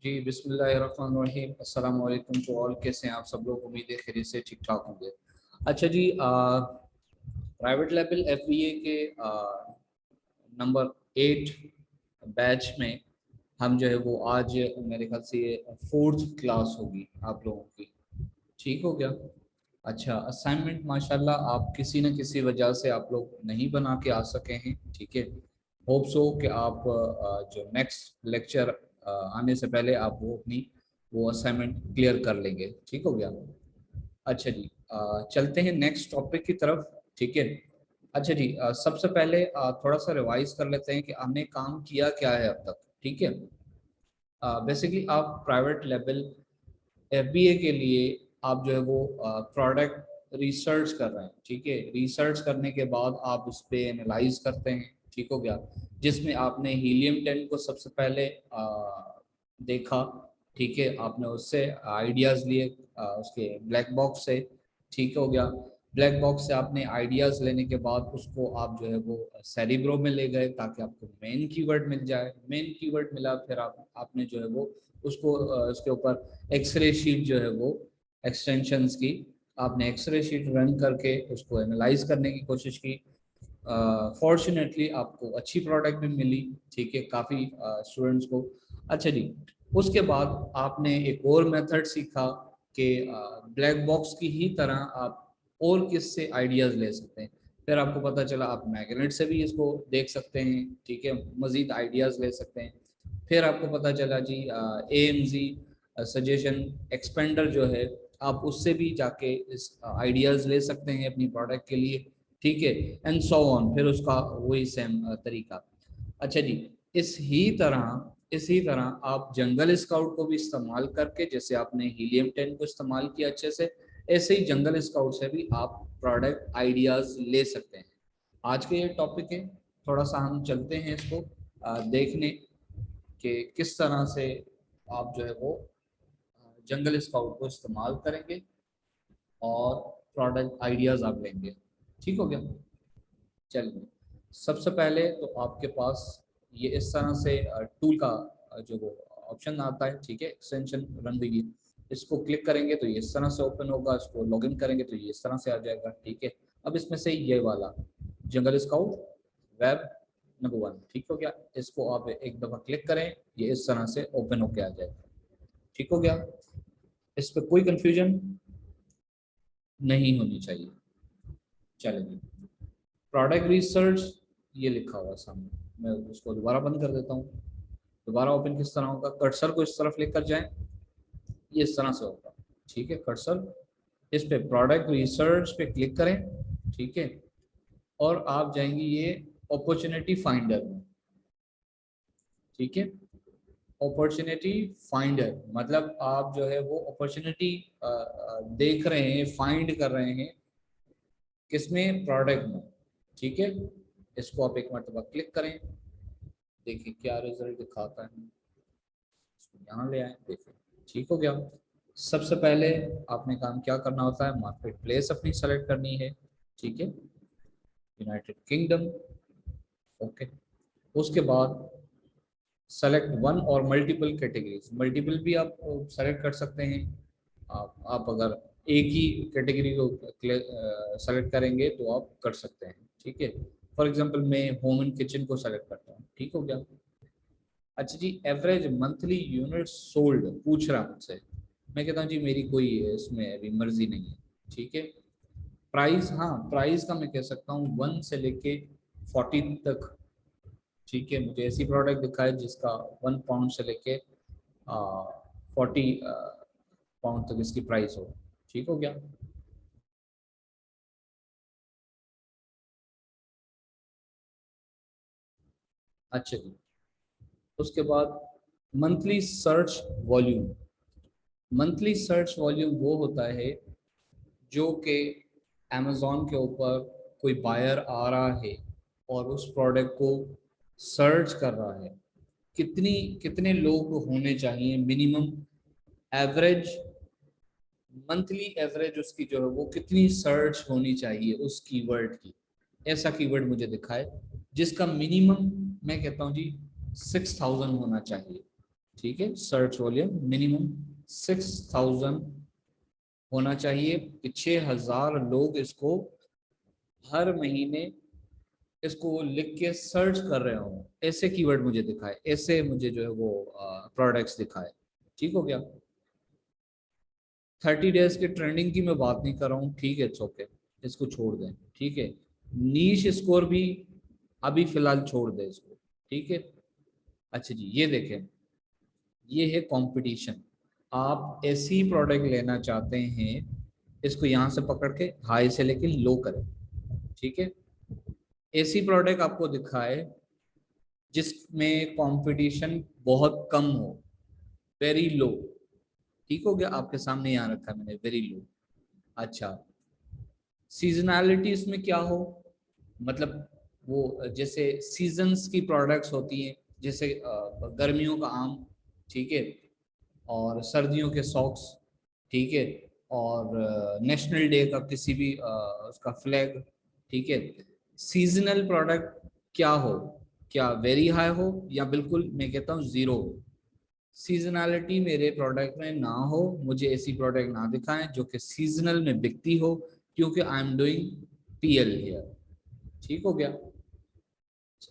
जी बिस्मिल्लाहिर्रहमानिर्रहीम। अस्सलाम वालेकुम टू ऑल। कैसे हैं आप सब लोग? उम्मीद है खैरियत से ठीक ठाक होंगे। अच्छा जी, प्राइवेट लेवल एफबीए के नंबर 8 बैच में हम जो है वो आज मेरे ख्याल से ये फोर्थ क्लास होगी आप लोगों की। ठीक हो गया? अच्छा, असाइनमेंट माशाल्लाह आप किसी न किसी वजह से आप लोग नहीं बना के आ सके हैं। ठीक है, होप सो कि आप जो नेक्स्ट लेक्चर आने से पहले आप वो अपनी वो असाइनमेंट क्लियर कर लेंगे। ठीक हो गया? अच्छा जी, चलते हैं नेक्स्ट टॉपिक की तरफ। ठीक है। अच्छा जी, सबसे पहले थोड़ा सा रिवाइज कर लेते हैं कि हमने काम किया क्या है अब तक। ठीक है। बेसिकली आप प्राइवेट लेवल एफबीए के लिए आप जो है वो प्रोडक्ट रिसर्च कर रहे हैं। ठीक है, रिसर्च करने के बाद आप उस पर एनालाइज करते हैं। ठीक हो गया? जिसमें आपने हीलियम 10 को सबसे पहले देखा। ठीक है, आपने उससे आइडियाज लिए उसके ब्लैक बॉक्स से। ठीक हो गया? ब्लैक बॉक्स से आपने आइडियाज लेने के बाद उसको आप जो है वो सेरिब्रो में ले गए ताकि आपको मेन कीवर्ड मिल जाए। मेन कीवर्ड मिला, फिर आपने जो है वो उसको उसके ऊपर एक्सरे शीट जो है वो एक्सटेंशंस की आपने एक्सरे शीट रन करके उसको एनालाइज करने की कोशिश की। फॉर्चुनेटली आपको अच्छी प्रोडक्ट भी मिली। ठीक है, काफ़ी स्टूडेंट्स को। अच्छा जी, उसके बाद आपने एक और मेथड सीखा कि ब्लैक बॉक्स की ही तरह आप और किससे आइडियाज़ ले सकते हैं। फिर आपको पता चला आप मैग्नेट से भी इसको देख सकते हैं। ठीक है, मज़ीद आइडियाज़ ले सकते हैं। फिर आपको पता चला जी AMZ सजेशन एक्सपेंडर जो है आप उससे भी जाके इस आइडियाज़ ले सकते हैं अपनी प्रोडक्ट के लिए। ठीक है, एंड सो ऑन, फिर उसका वही सेम तरीका। अच्छा जी, इसी तरह आप जंगल स्काउट को भी इस्तेमाल करके, जैसे आपने हीलियम 10 को इस्तेमाल किया अच्छे से, ऐसे ही जंगल स्काउट से भी आप प्रोडक्ट आइडियाज ले सकते हैं। आज के ये टॉपिक है, थोड़ा सा हम चलते हैं इसको देखने कि किस तरह से आप जो है वो जंगल स्काउट को इस्तेमाल करेंगे और प्रोडक्ट आइडियाज आप लेंगे। ठीक हो गया? चलिए, सबसे पहले तो आपके पास ये इस तरह से टूल का जो वो ऑप्शन आता है। ठीक है, एक्सटेंशन रन देगी, इसको क्लिक करेंगे तो ये इस तरह से ओपन होगा। इसको लॉगिन करेंगे तो ये इस तरह से आ जाएगा। ठीक है, अब इसमें से ये वाला जंगल स्काउट वेब नंबर 1 ठीक हो गया, इसको आप एक दफ़ा क्लिक करें, ये इस तरह से ओपन होके आ जाएगा। ठीक हो गया? इस पर कोई कंफ्यूजन नहीं होनी चाहिए। चलिए, प्रोडक्ट रिसर्च ये लिखा हुआ है सामने, मैं उसको दोबारा बंद कर देता हूँ। दोबारा ओपन किस तरह होगा? कर्सर को इस तरफ लेकर जाएं, ये इस तरह से होगा। ठीक है, कर्सर इस पे प्रोडक्ट रिसर्च पे क्लिक करें। ठीक है, और आप जाएंगे ये अपॉर्चुनिटी फाइंडर में। ठीक है, अपॉर्चुनिटी फाइंडर मतलब आप जो है वो अपॉर्चुनिटी देख रहे हैं, फाइंड कर रहे हैं किसमें? प्रोडक्ट में। ठीक है, इसको आप एक मरतबा क्लिक करें, देखिए क्या रिजल्ट दिखाता है। इसको यहाँ ले आए, देखिए। ठीक हो गया? सबसे पहले आपने काम क्या करना होता है? मार्केट प्लेस अपनी सेलेक्ट करनी है। ठीक है, यूनाइटेड किंगडम। ओके, उसके बाद सेलेक्ट वन और मल्टीपल कैटेगरीज, मल्टीपल भी आप सेलेक्ट कर सकते हैं। आप अगर एक ही कैटेगरी को सेलेक्ट करेंगे तो आप कर सकते हैं। ठीक है, फॉर एग्जांपल मैं होम एंड किचन को सेलेक्ट करता हूँ। ठीक हो गया? अच्छा जी, एवरेज मंथली यूनिट सोल्ड पूछ रहा मुझसे, मैं कहता हूँ जी मेरी कोई इसमें अभी मर्जी नहीं है। ठीक है, प्राइस, हाँ प्राइस का मैं कह सकता हूँ 1 से लेके 40 तक। ठीक है, मुझे ऐसी प्रोडक्ट दिखाए जिसका 1 पाउंड से लेके 40 पाउंड तक इसकी प्राइस हो। ठीक हो गया? अच्छा जी, उसके बाद monthly search volume. Monthly search volume वो होता है जो कि अमेज़ॉन के ऊपर कोई बायर आ रहा है और उस प्रोडक्ट को सर्च कर रहा है, कितनी कितने लोग होने चाहिए मिनिमम एवरेज, मंथली एवरेज उसकी जो है वो कितनी सर्च होनी चाहिए उस कीवर्ड की। ऐसा कीवर्ड मुझे दिखाए जिसका मिनिमम मैं कहता हूँ जी 6000 होना चाहिए। ठीक है। सर्च वॉल्यूम मिनिमम 6000 होना चाहिए कि 6000 लोग इसको हर महीने इसको लिख के सर्च कर रहे हो, ऐसे कीवर्ड मुझे दिखाए, ऐसे मुझे जो है वो प्रोडक्ट्स दिखाए। ठीक हो गया। 30 डेज के ट्रेंडिंग की मैं बात नहीं कर रहा हूँ, ठीक है, इट्स ओके, इसको छोड़ दें। ठीक है। नीश स्कोर भी अभी फिलहाल छोड़ दें इसको। ठीक है। अच्छा जी, ये देखें, ये है कंपटीशन। आप ऐसी प्रोडक्ट लेना चाहते हैं, इसको यहाँ से पकड़ के हाई से लेके लो करें। ठीक है। ऐसी प्रोडक्ट आपको दिखाए जिसमें कंपटीशन बहुत कम हो, वेरी लो। ठीक हो गया, आपके सामने यहाँ रखा है मैंने, वेरी लो। अच्छा, सीजनैलिटी इसमें क्या हो, मतलब वो जैसे सीजन्स की प्रोडक्ट्स होती हैं, जैसे गर्मियों का आम, ठीक है, और सर्दियों के सॉक्स, ठीक है, और नेशनल डे का किसी भी उसका फ्लैग। ठीक है। सीजनल प्रोडक्ट क्या हो, क्या वेरी हाई हो या बिल्कुल मैं कहता हूँ जीरो हो। सीजनैलिटी मेरे प्रोडक्ट में ना हो, मुझे ऐसी प्रोडक्ट ना दिखाएं जो कि सीजनल में बिकती हो, क्योंकि I am doing PL here. ठीक हो गया।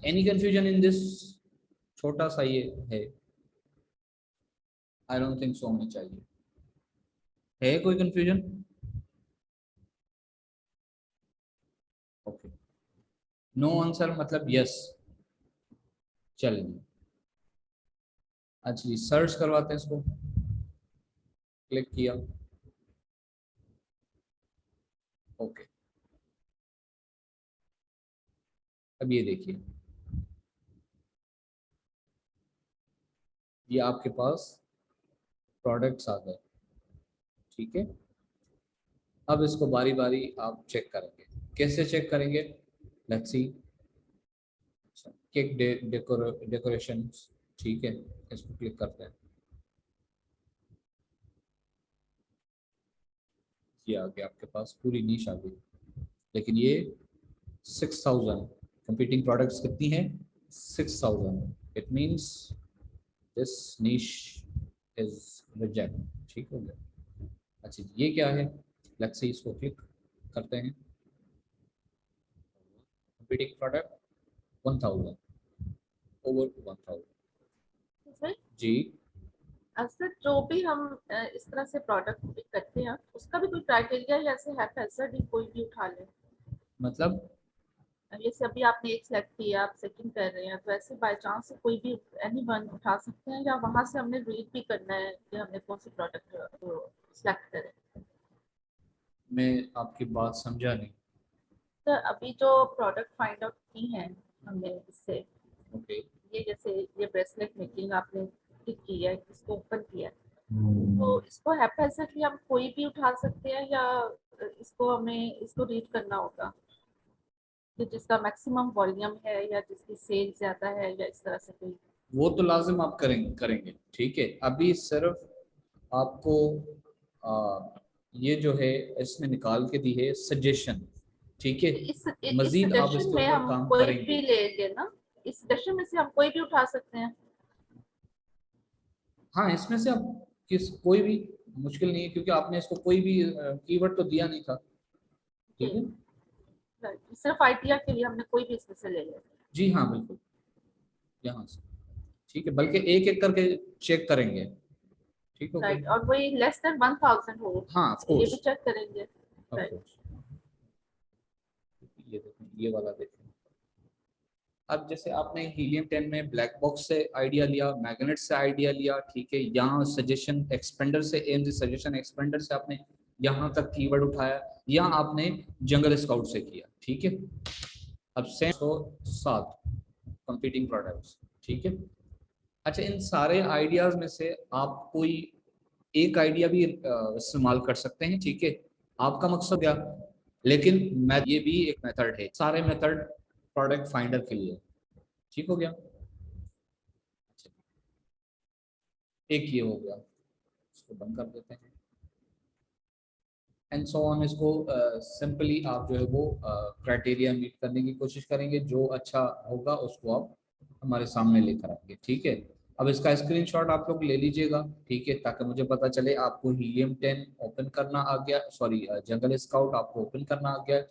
Any confusion in this? छोटा सा ये है, आई डोंट थिंक सो होनी चाहिए। है कोई कंफ्यूजन? ओके, नो आंसर मतलब यस। चलिए, अच्छा जी, सर्च करवाते हैं इसको। क्लिक किया, ओके। अब ये देखिए, ये आपके पास प्रोडक्ट्स आ गए। ठीक है। अब इसको बारी बारी आप चेक करेंगे। कैसे चेक करेंगे? Let's see. केक डेकोरेशन, ठीक है, इसको क्लिक करते हैं। ये आ गया आपके पास, पूरी नीश आ गई। लेकिन ये 6000 कंपीटिंग प्रोडक्ट्स कितनी है? 6000। It means this niche is reject. ठीक हो गया। अच्छा, ये क्या है? लेट्स सी, इसको क्लिक करते हैं। Competing product 1000, over 1000। सर, जी। अक्सर जो भी हम इस तरह से प्रोडक्ट पिक करते हैं उसका भी कोई क्राइटेरिया या ऐसे है ऐसा भी कोई भी उठा ले? मतलब जैसे अभी आपने एक सेलेक्ट किया, आप सेकंड कर रहे हैं, तो ऐसे बाय चांस से कोई भी एनी वन उठा सकते हैं या वहां से हमने रीड भी करना है कि हमने कौन सी प्रोडक्ट सिलेक्ट करें? मैं आपकी बात समझा नहीं। तो अभी जो प्रोडक्ट फाइंड आउट की है हमने इससे, ओके। ये जैसे ये ब्रेसलेट मेकिंग आपने क्लिक किया है, इसको ओपन किया है, तो इसको हैप्पीली हम कोई भी उठा सकते हैं या इसको हमें इसको रीड करना होगा कि जिसका मैक्सिमम वॉल्यूम है या जिसकी सेल ज्यादा है या इस तरह से कोई? वो तो लाजिम आप करेंगे। ठीक है। अभी सिर्फ आपको ये जो है इसने निकाल के दी है सजेशन। ठीक है। इस मजीद आप सजेशन इसके में ऊपर हम काम कोई भी करेंगे। लेंगे ना? इस सजेशन में से हम कोई भी उठा सकते हैं? हाँ, इसमें से आप किस कोई भी मुश्किल नहीं है, क्योंकि आपने इसको कोई भी कीवर्ड तो दिया नहीं था। ठीक जी, है। right. सिर्फ आइडिया के लिए हमने कोई भी इसमें से ले लिया। जी हाँ, बिल्कुल, यहाँ से। ठीक है, बल्कि एक एक करके चेक करेंगे। ठीक हो गया। राइट, और वही लेस देन 1000 हो हाँ, ऑफ ये कोर्स, भी चेक करेंगे? Of right. कोर्स। ये देखें, ये वाला देखें। अब जैसे आपने हीलियम 10 में ब्लैक बॉक्स से आइडिया लिया, मैग्नेट से आइडिया लिया, ठीक है, यहाँ सजेशन एक्सपेंडर से, एएमजी सजेशन एक्सपेंडर से आपने यहाँ तक कीवर्ड उठाया, या आपने जंगल स्काउट से किया। ठीक है। अब सेम 107 कंपीटिंग प्रोडक्ट्स। ठीक है। अच्छा, इन सारे आइडियाज में से आप कोई एक आइडिया भी इस्तेमाल कर सकते हैं। ठीक है। आपका मकसद क्या, लेकिन मैं ये भी एक मेथड है, सारे मेथड प्रोडक्ट फाइंडर के लिए। ठीक हो गया। एक ये हो गया, इसको बंद कर देते हैं। And so on. इसको सिंपली आप जो है वो क्राइटेरिया मीट करने की कोशिश करेंगे, जो अच्छा होगा उसको आप हमारे सामने लेकर आएंगे। ठीक है। अब इसका स्क्रीनशॉट आप लोग ले लीजिएगा, ठीक है, ताकि मुझे पता चले आपको हीलियम 10 ओपन करना आ गया, सॉरी जंगल स्काउट आपको ओपन करना आ गया।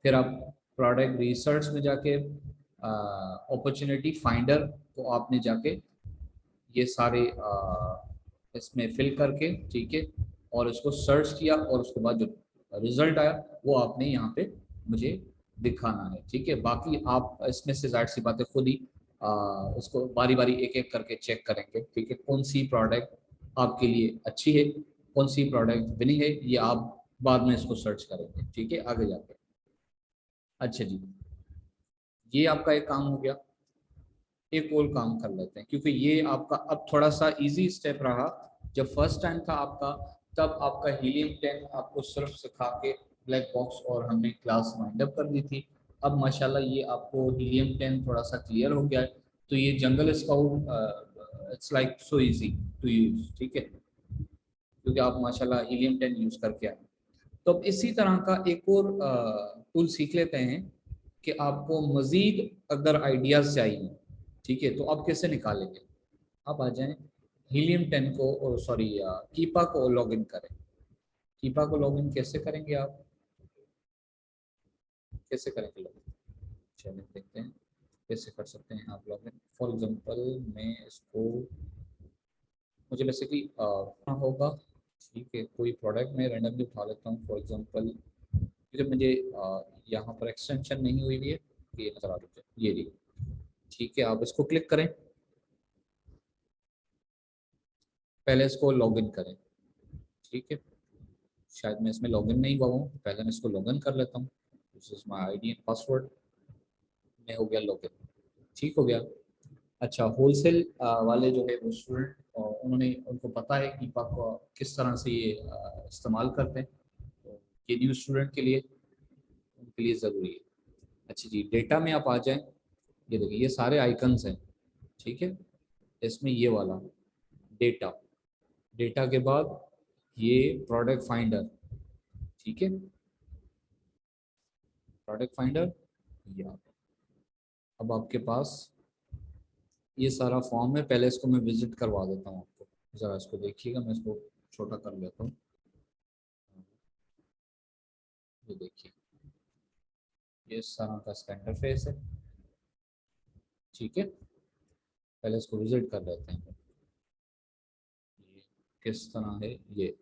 फिर आप प्रोडक्ट रिसर्च में जाके अपॉर्चुनिटी फाइंडर को आपने जाके ये सारे इसमें फिल करके, ठीक है, और उसको सर्च किया और उसके बाद जो रिजल्ट आया वो आपने यहाँ पे मुझे दिखाना है, ठीक है। बाकी आप इसमें से जाहिर सी बात है खुद ही उसको बारी बारी एक एक करके चेक करेंगे, ठीक है, कौन सी प्रोडक्ट आपके लिए अच्छी है, कौन सी प्रोडक्ट विनिंग है, ये आप बाद में इसको सर्च करेंगे, ठीक है, आगे जाके। अच्छा जी, ये आपका एक काम हो गया। एक और काम कर लेते हैं, क्योंकि ये आपका अब थोड़ा सा इजी स्टेप रहा। जब फर्स्ट टाइम था आपका, तब आपका हीलियम 10 आपको सिर्फ सिखा के ब्लैक बॉक्स और हमने क्लास वाइंड अप कर दी थी। अब माशाल्लाह ये आपको हीलियम 10 थोड़ा सा क्लियर हो गया है। तो ये Jungle Scout it's like so easy to use, ठीक है, क्योंकि आप माशाल्लाह हीलियम 10 यूज करके आए। तो अब इसी तरह का एक और टूल सीख लेते हैं कि आपको मजीद अगर आइडियाज चाहिए, ठीक है, तो आप कैसे निकालेंगे। आप आ जाएं हीलियम 10 को, और सॉरी कीपा को लॉगिन करें। कीपा को लॉगिन कैसे करेंगे आप, कैसे करेंगे लॉगिन, चलिए देखते हैं कैसे कर सकते हैं आप लॉगिन। फॉर एग्जांपल मैं इसको, मुझे बेसिकली होगा, ठीक है, कोई प्रोडक्ट मैं रैंडमली उठा लेता हूँ फॉर एग्जांपल, क्योंकि मुझे यहाँ पर एक्सटेंशन नहीं हुई हुई है, ये नजर आ रही है, ये रही, ठीक है। आप इसको क्लिक करें, पहले इसको लॉगिन करें, ठीक है। शायद मैं इसमें लॉगिन नहीं हुआ हूँ, पहले मैं इसको लॉगिन कर लेता हूँ। This is my ID and password, मैं हो गया लॉगिन, ठीक हो गया। अच्छा, होलसेल वाले जो है वो स्टूडेंट, उन्होंने उनको पता है कि को किस तरह से ये इस्तेमाल करते हैं, तो ये न्यू स्टूडेंट के लिए, उनके लिए ज़रूरी है। अच्छा जी, डेटा में आप आ जाएं, ये देखिए ये सारे आइकन्स हैं, ठीक है। इसमें ये वाला डेटा, डेटा के बाद ये प्रोडक्ट फाइंडर, ठीक है, प्रोडक्ट फाइंडर, ये अब आपके पास ये सारा फॉर्म है। पहले इसको मैं विजिट करवा देता हूँ आपको, ज़रा इसको देखिएगा, मैं इसको छोटा कर लेता हूँ। ये देखिए ये इस तरह का इसका इंटरफेस है, ठीक है। पहले इसको विजिट कर लेते हैं, ये किस तरह है ये,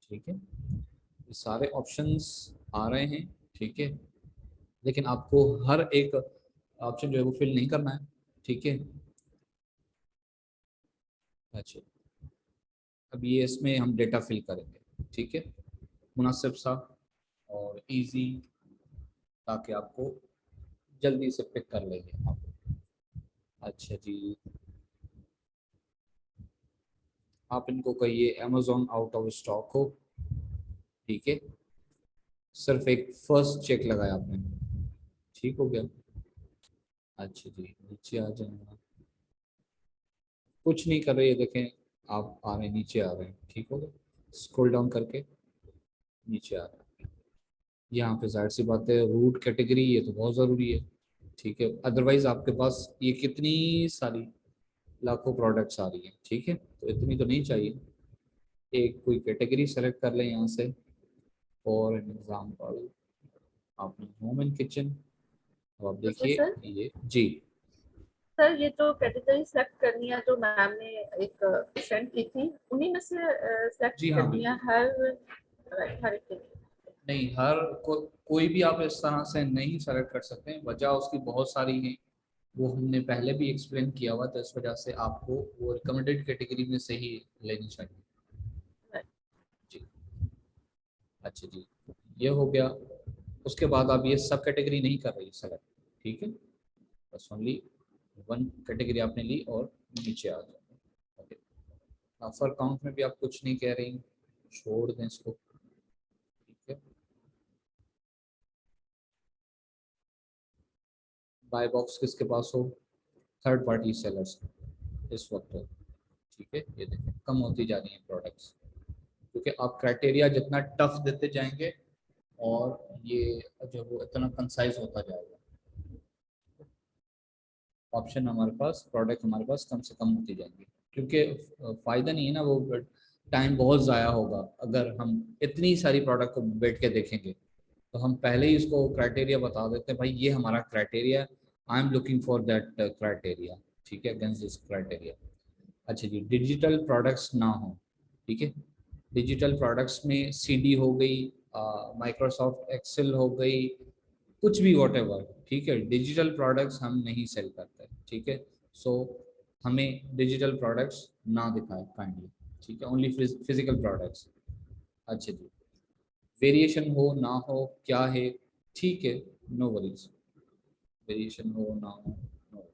ठीक है। ये सारे ऑप्शंस आ रहे हैं, ठीक है, लेकिन आपको हर एक ऑप्शन जो है वो फिल नहीं करना है, ठीक है। अच्छा, अब ये इसमें हम डेटा फिल करेंगे, ठीक है, मुनासिब सा और इजी, ताकि आपको जल्दी से पिक कर लेंगे आप। अच्छा जी, आप इनको कहिए अमेजोन आउट ऑफ स्टॉक हो, ठीक है, सिर्फ एक फर्स्ट चेक लगाया आपने, ठीक हो गया। अच्छा जी, नीचे आ जाएगा, कुछ नहीं कर रहे, ये देखें आप आ रहे हैं, नीचे आ रहे हैं, ठीक हो गया। स्क्रॉल डाउन करके नीचे आ रहे हैं। यहाँ पे जाहिर सी बात है रूट कैटेगरी, ये तो बहुत ज़रूरी है, ठीक है, अदरवाइज आपके पास ये कितनी सारी लाखों प्रोडक्ट्स आ रही हैं, ठीक है, तो इतनी तो नहीं चाहिए। एक कोई कैटेगरी सेलेक्ट कर लें यहाँ से, फॉर एन एग्जाम्पल आपने होम एंड किचन। अब आप उसमें देखिए सर, ये जी, ये जो कैटेगरी सेलेक्ट करनी है जो मैम ने एक सेंड की थी, उन्हीं में से सेलेक्ट जी हाँ करनी है बिल्कुल। हर एक के लिए। नहीं, कोई भी आप इस तरह से नहीं सेलेक्ट कर सकते हैं, वजह उसकी बहुत सारी है, वो हमने पहले भी एक्सप्लेन किया हुआ, तो इस वजह से आपको वो रिकमेंडेड कैटेगरी में से ही लेनी चाहिए जी। अच्छा जी, ये हो गया। उसके बाद आप ये सब कैटेगरी नहीं कर रही सेलेक्ट, ठीक है, बस ओनली वन कैटेगरी आपने ली और नीचे आ जाए, ओके। ऑफर काउंट में भी आप कुछ नहीं कह रही, छोड़ दें इसको, ठीक है। बाय बॉक्स किसके पास हो, थर्ड पार्टी सेलर्स इस वक्त, ठीक है। ये देखें कम होती जा रही है प्रोडक्ट्स, क्योंकि आप क्राइटेरिया जितना टफ देते जाएंगे और ये जो वो इतना कंसाइज होता जाएगा, ऑप्शन हमारे पास, प्रोडक्ट हमारे पास कम से कम होती जाएंगी। क्योंकि फायदा नहीं है ना, वो टाइम बहुत ज़ाया होगा अगर हम इतनी सारी प्रोडक्ट को बैठ के देखेंगे। तो हम पहले ही इसको क्राइटेरिया बता देते हैं, भाई ये हमारा criteria, I am looking for that criteria, ठीक है, अगेंस्ट दिस क्राइटेरिया। अच्छा जी, डिजिटल प्रोडक्ट्स ना हो, ठीक है। डिजिटल प्रोडक्ट्स में सीडी हो गई, माइक्रोसॉफ्ट एक्सेल हो गई, कुछ भी वॉट एवर, ठीक है, डिजिटल प्रोडक्ट्स हम नहीं सेल करते, ठीक है। सो हमें डिजिटल प्रोडक्ट्स ना दिखाए काइंडली, ठीक है, ओनली फिजिकल प्रोडक्ट्स। अच्छा जी, वेरिएशन हो ना हो क्या है, ठीक है, नो वरीज, वेरिएशन हो ना हो, नो,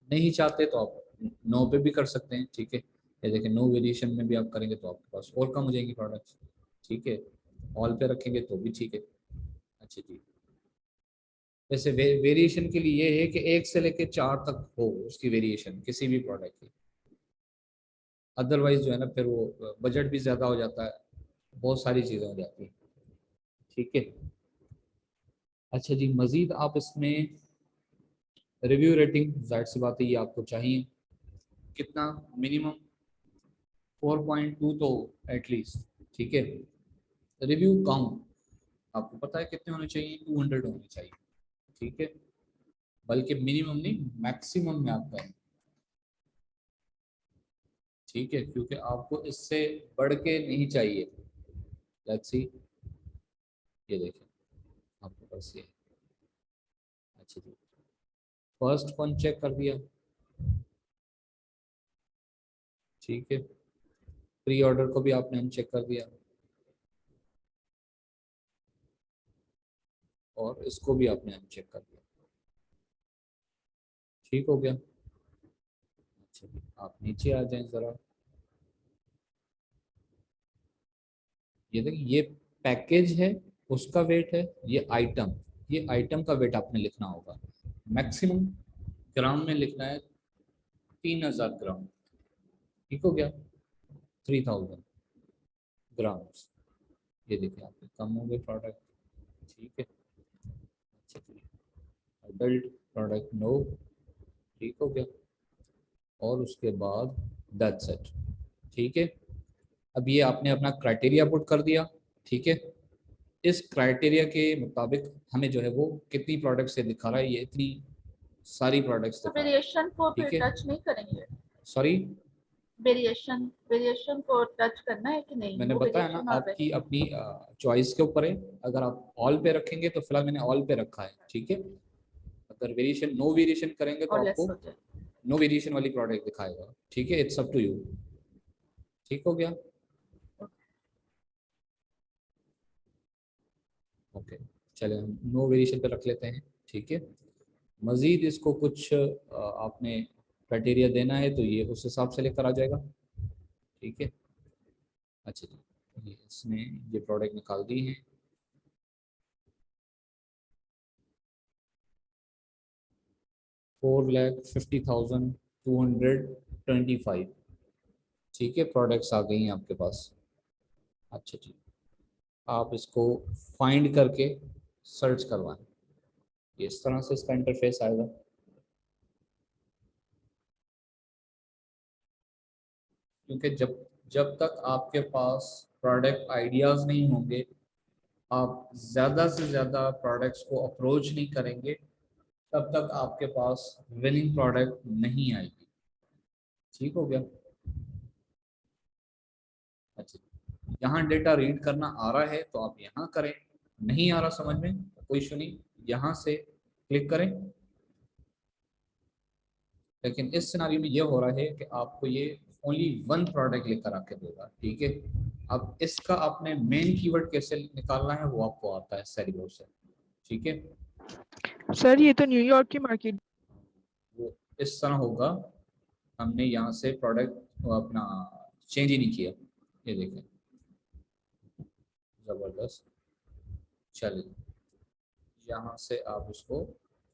नहीं चाहते तो आप नो पे भी कर सकते हैं, ठीक है। ये देखिए, नो वेरिएशन में भी आप करेंगे तो आपके पास और कम हो जाएंगी प्रोडक्ट्स, ठीक है। ऑल पे रखेंगे तो भी ठीक है। अच्छा जी, वैसे वेरिएशन के लिए ये है कि 1 से लेकर 4 तक हो उसकी वेरिएशन किसी भी प्रोडक्ट की, अदरवाइज जो है ना फिर वो बजट भी ज़्यादा हो जाता है, बहुत सारी चीज़ें हो जाती हैं, ठीक है। अच्छा जी, मज़ीद आप इसमें रिव्यू रेटिंग, जाहिर सी बात है ये आपको चाहिए, कितना, मिनिमम 4.2 तो एटलीस्ट, ठीक है। रिव्यू काउंट आपको पता है कितने होने चाहिए, 200 होने चाहिए, ठीक है, बल्कि मिनिमम नहीं मैक्सिमम में आपका है, ठीक है, क्योंकि आपको इससे बढ़ के नहीं चाहिए। लेट्स सी, ये देखें आपके पास ये, अच्छा जी, फर्स्ट वन चेक कर दिया, ठीक है, प्री ऑर्डर को भी आपने अनचेक कर दिया और इसको भी आपने अनचेक कर दिया, ठीक हो गया। अच्छा जी, आप नीचे आ जाएं ज़रा, ये देखिए, ये पैकेज है, उसका वेट है, ये आइटम का वेट आपने लिखना होगा, मैक्सिमम ग्राम में लिखना है, 3000 ग्राम, ठीक हो गया, 3000 ग्राम्स। ये देखिए आपके कम हो गए प्रोडक्ट, ठीक है। अच्छा जी, अडल्ट प्रोडक्ट नो, ठीक हो गया, और उसके बाद दैट्स इट, ठीक है। अब ये आपने अपना क्राइटेरिया पुट कर दिया, ठीक है। इस क्राइटेरिया के मुताबिक हमें जो है वो कितनी प्रोडक्ट्स से दिखा रहा है, ये इतनी सारी प्रोडक्ट्स तो दिखा रहा है, वेरिएशन को फिर ठीक है। टच नहीं करेंगे? सॉरी, वेरिएशन वेरिएशन को टच करना है कि नहीं, मैंने वो बताया ना वेरिएशन आपकी ऑलरेडी? अपनी चॉइस के ऊपर है, अगर आप ऑल पे रखेंगे तो फिलहाल मैंने ऑल पे रखा है, ठीक है। अगर वेरिएशन नो वेरिएशन करेंगे तो और लेस आपको हो जाए। नो वेरिएशन वाली प्रोडक्ट दिखाएगा, ठीक है, इट्स अप टू यू, ठीक हो गया, ओके। चले हम नो वेरिएशन पे रख लेते हैं, ठीक है। मज़ीद इसको कुछ आपने क्राइटेरिया देना है तो ये उस हिसाब से लेकर आ जाएगा, ठीक है। अच्छा जी, ये इसने ये प्रोडक्ट निकाल दी है, 4,50,225, ठीक है, प्रोडक्ट्स आ गई हैं आपके पास। अच्छा जी, आप इसको फाइंड करके सर्च करवाएं, ये इस तरह से इसका इंटरफेस आएगा, क्योंकि जब जब तक आपके पास प्रोडक्ट आइडियाज़ नहीं होंगे, आप ज़्यादा से ज़्यादा प्रोडक्ट्स को अप्रोच नहीं करेंगे, तब तक आपके पास विनिंग प्रोडक्ट नहीं आएगी, ठीक हो गया। अच्छा, यहाँ डेटा रीड करना आ रहा है तो आप यहाँ करें, नहीं आ रहा समझ में तो कोई इशू नहीं, यहाँ से क्लिक करें। लेकिन इस सिनारियो में ये हो रहा है कि आपको ये ओनली वन प्रोडक्ट लेकर आके देगा, ठीक है। अब इसका आपने मेन कीवर्ड कैसे निकालना है वो आपको आता है सेरियो से, ठीक है। सर ये तो न्यूयॉर्क की मार्केट। वो इस तरह होगा, हमने यहाँ से प्रोडक्ट अपना चेंज ही नहीं किया, ये देखें, ज़बरदस्त। चलिए, यहाँ से आप उसको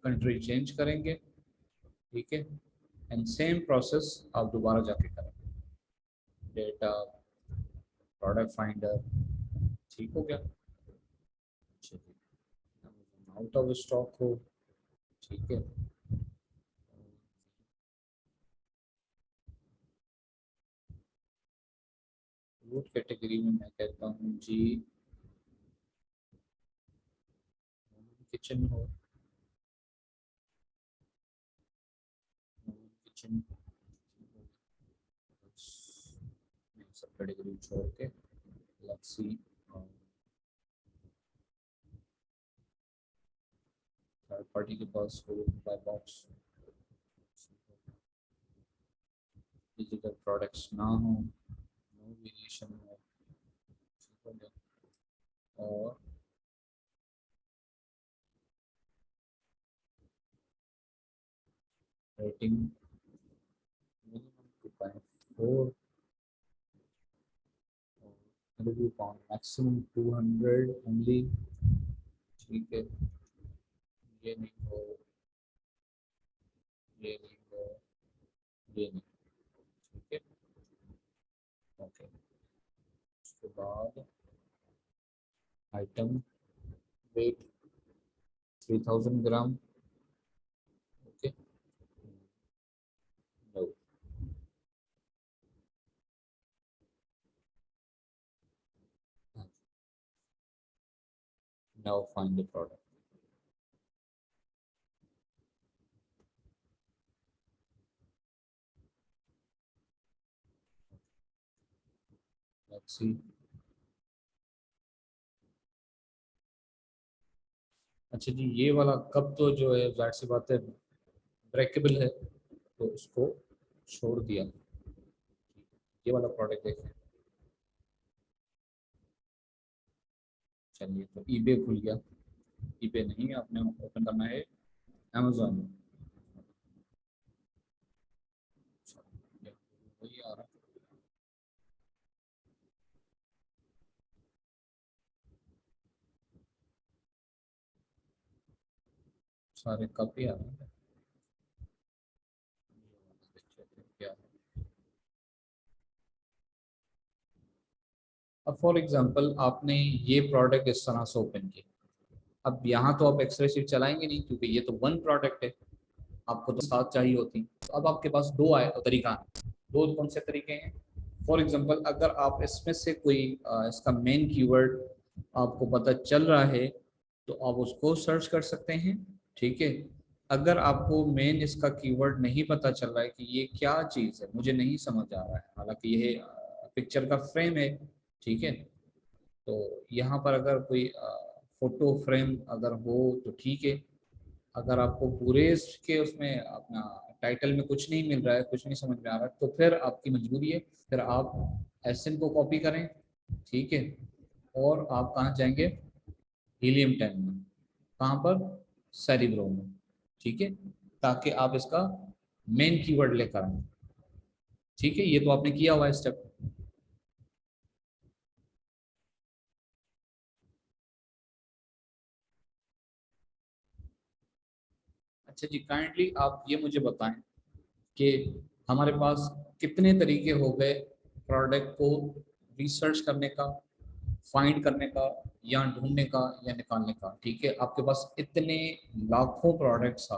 कंट्री चेंज करेंगे, ठीक है, एंड सेम प्रोसेस आप दोबारा जाके करेंगे, डेटा, प्रोडक्ट फाइंडर, ठीक हो गया। चलिए, आउट ऑफ स्टॉक हो, ठीक है, फूड कैटेगरी में मैं कहता हूँ जी किचन हो, किचन सब कैटेगरी छोड़ के लेट्स सी थर्ड पार्टी के पास हो बाय बॉक्स डिजिटल प्रोडक्ट्स ना हो, नो वेरिएशन हो, और rating minimum 2.4 review count maximum 200 only, ठीक है, ये नहीं हो, ये नहीं हो, ये नहीं, ठीक है, ओके। उसके बाद item weight 3000 gram, okay, no, now find the product, let's see। अच्छा जी, ये वाला कप तो जो है जाहिर सी बात है ब्रेकेबल है, तो उसको छोड़ दिया। ये वाला प्रोडक्ट देखें, चलिए तो ईबे खुल गया, ईबे नहीं, आपने ओपन करना है अमेजोन, वही आ रहा है, सारे कप ही आ रहे हैं, क्या है। अब फॉर एग्जांपल आपने ये प्रोडक्ट इस तरह से ओपन किया, अब यहाँ तो आप एक्सरे शीट चलाएंगे नहीं क्योंकि ये तो वन प्रोडक्ट है, आपको तो साथ चाहिए होती। तो अब आपके पास दो आए तरीका है, दो कौन से तरीके हैं। फॉर एग्जांपल अगर आप इसमें से कोई इसका मेन कीवर्ड आपको पता चल रहा है तो आप उसको सर्च कर सकते हैं, ठीक है। अगर आपको मेन इसका कीवर्ड नहीं पता चल रहा है कि ये क्या चीज़ है, मुझे नहीं समझ आ रहा है, हालांकि ये पिक्चर का फ्रेम है, ठीक है, तो यहाँ पर अगर कोई फोटो फ्रेम अगर हो तो ठीक है। अगर आपको पूरे के उसमें अपना टाइटल में कुछ नहीं मिल रहा है, कुछ नहीं समझ में आ रहा है, तो फिर आपकी मजबूरी है, फिर आप एसएन को कॉपी करें, ठीक है, और आप कहाँ जाएंगे, हीलियम 10 में, कहाँ पर, सेरिब्रो में, ठीक है, ताकि आप इसका मेन कीवर्ड लेकर आए, ठीक है। ये तो आपने किया हुआ स्टेप। अच्छा जी, काइंडली आप ये मुझे बताएं कि हमारे पास कितने तरीके हो गए प्रोडक्ट को रिसर्च करने का, फाइंड करने का, या ढूंढने का, या निकालने का, ठीक है। आपके पास इतने लाखों प्रोडक्ट्स